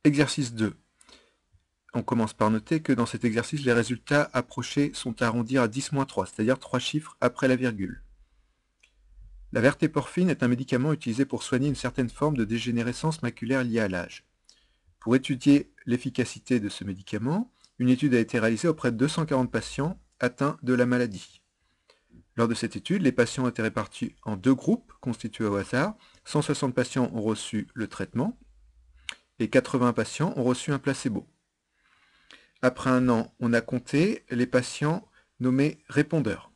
Exercice 2. On commence par noter que dans cet exercice, les résultats approchés sont à arrondir à 10-3, c'est-à-dire 3 chiffres après la virgule. La vertéporfine est un médicament utilisé pour soigner une certaine forme de dégénérescence maculaire liée à l'âge. Pour étudier l'efficacité de ce médicament, une étude a été réalisée auprès de 240 patients atteints de la maladie. Lors de cette étude, les patients ont été répartis en 2 groupes constitués au hasard. 160 patients ont reçu le traitement et 80 patients ont reçu un placebo. Après 1 an, on a compté les patients nommés répondeurs.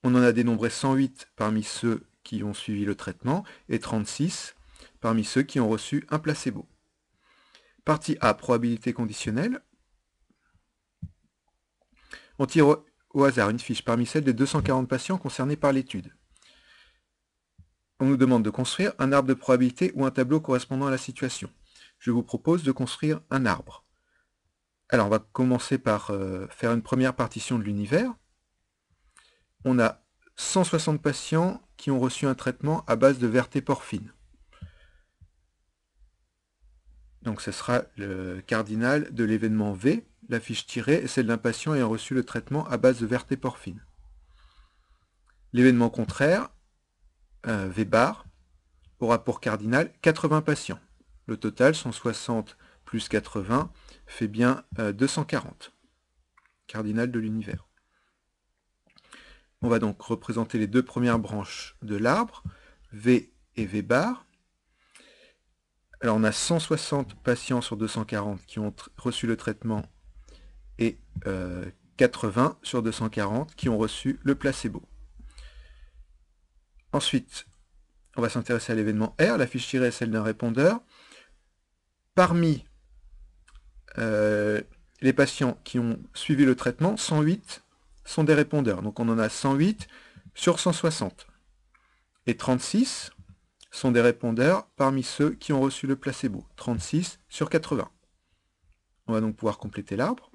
On en a dénombré 108 parmi ceux qui ont suivi le traitement et 36 parmi ceux qui ont reçu un placebo. Partie A, probabilité conditionnelle. On tire au hasard une fiche parmi celles des 240 patients concernés par l'étude. On nous demande de construire un arbre de probabilité ou un tableau correspondant à la situation. Je vous propose de construire un arbre. Alors, on va commencer par faire une première partition de l'univers. On a 160 patients qui ont reçu un traitement à base de vertéporfine. Donc, ce sera le cardinal de l'événement V. La fiche tirée est celle d'un patient ayant reçu le traitement à base de vertéporfine. L'événement contraire, V bar, aura pour cardinal 80 patients. Le total, 160 plus 80, fait bien 240. Cardinal de l'univers. On va donc représenter les 2 premières branches de l'arbre, V et V bar. Alors on a 160 patients sur 240 qui ont reçu le traitement et 80 sur 240 qui ont reçu le placebo. Ensuite, on va s'intéresser à l'événement R. La fiche tirée est celle d'un répondeur. Parmi les patients qui ont suivi le traitement, 108 sont des répondeurs. Donc on en a 108 sur 160. Et 36 sont des répondeurs parmi ceux qui ont reçu le placebo. 36 sur 80. On va donc pouvoir compléter l'arbre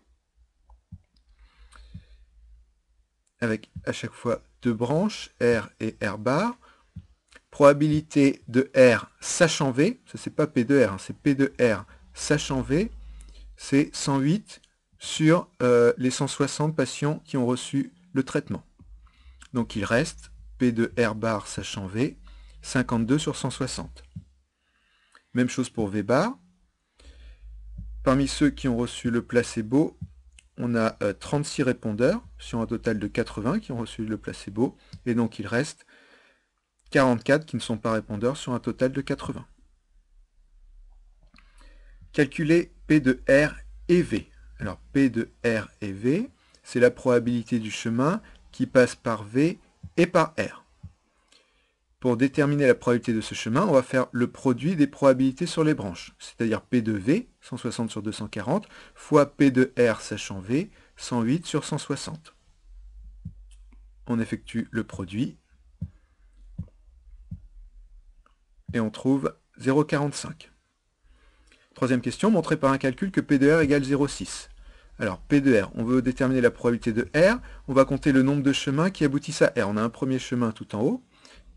avec à chaque fois 2 branches, R et R bar. Probabilité de R sachant V, ça c'est pas P de R, c'est P de R sachant V, c'est 108 sur les 160 patients qui ont reçu le traitement. Donc il reste P de R bar sachant V, 52 sur 160. Même chose pour V bar. Parmi ceux qui ont reçu le placebo, on a 36 répondeurs sur un total de 80 qui ont reçu le placebo, et donc il reste 44 qui ne sont pas répondeurs sur un total de 80. Calculer P de R et V. Alors P de R et V, c'est la probabilité du chemin qui passe par V et par R. Pour déterminer la probabilité de ce chemin, on va faire le produit des probabilités sur les branches, c'est-à-dire P de V, 160 sur 240, fois P de R sachant V, 108 sur 160. On effectue le produit et on trouve 0,45. Troisième question, montrer par un calcul que P de R égale 0,6. Alors, P de R, on veut déterminer la probabilité de R, on va compter le nombre de chemins qui aboutissent à R. On a un premier chemin tout en haut,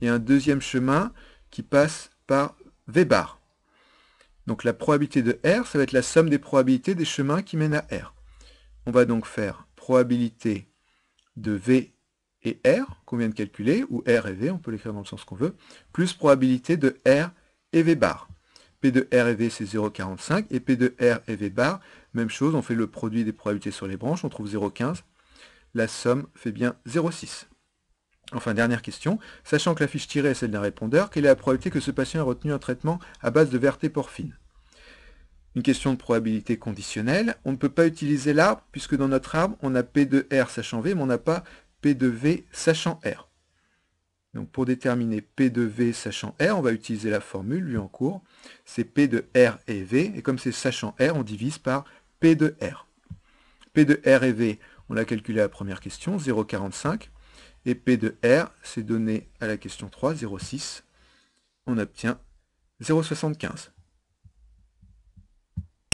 et un deuxième chemin qui passe par V bar. Donc la probabilité de R, ça va être la somme des probabilités des chemins qui mènent à R. On va donc faire probabilité de V et R, qu'on vient de calculer, ou R et V, on peut l'écrire dans le sens qu'on veut, plus probabilité de R et V bar. P de R et V, c'est 0,45, et P de R et V bar, même chose, on fait le produit des probabilités sur les branches, on trouve 0,15. La somme fait bien 0,6. Enfin, dernière question, sachant que la fiche tirée est celle d'un répondeur, quelle est la probabilité que ce patient ait retenu un traitement à base de vertéporfine? Une question de probabilité conditionnelle. On ne peut pas utiliser l'arbre, puisque dans notre arbre, on a P de R sachant V, mais on n'a pas P de V sachant R. Donc pour déterminer P de V sachant R, on va utiliser la formule, lui en cours. C'est P de R et V, et comme c'est sachant R, on divise par P de R. P de R et V, on l'a calculé à la première question, 0,45. Et P de R, c'est donné à la question 3, 0,6. On obtient 0,75.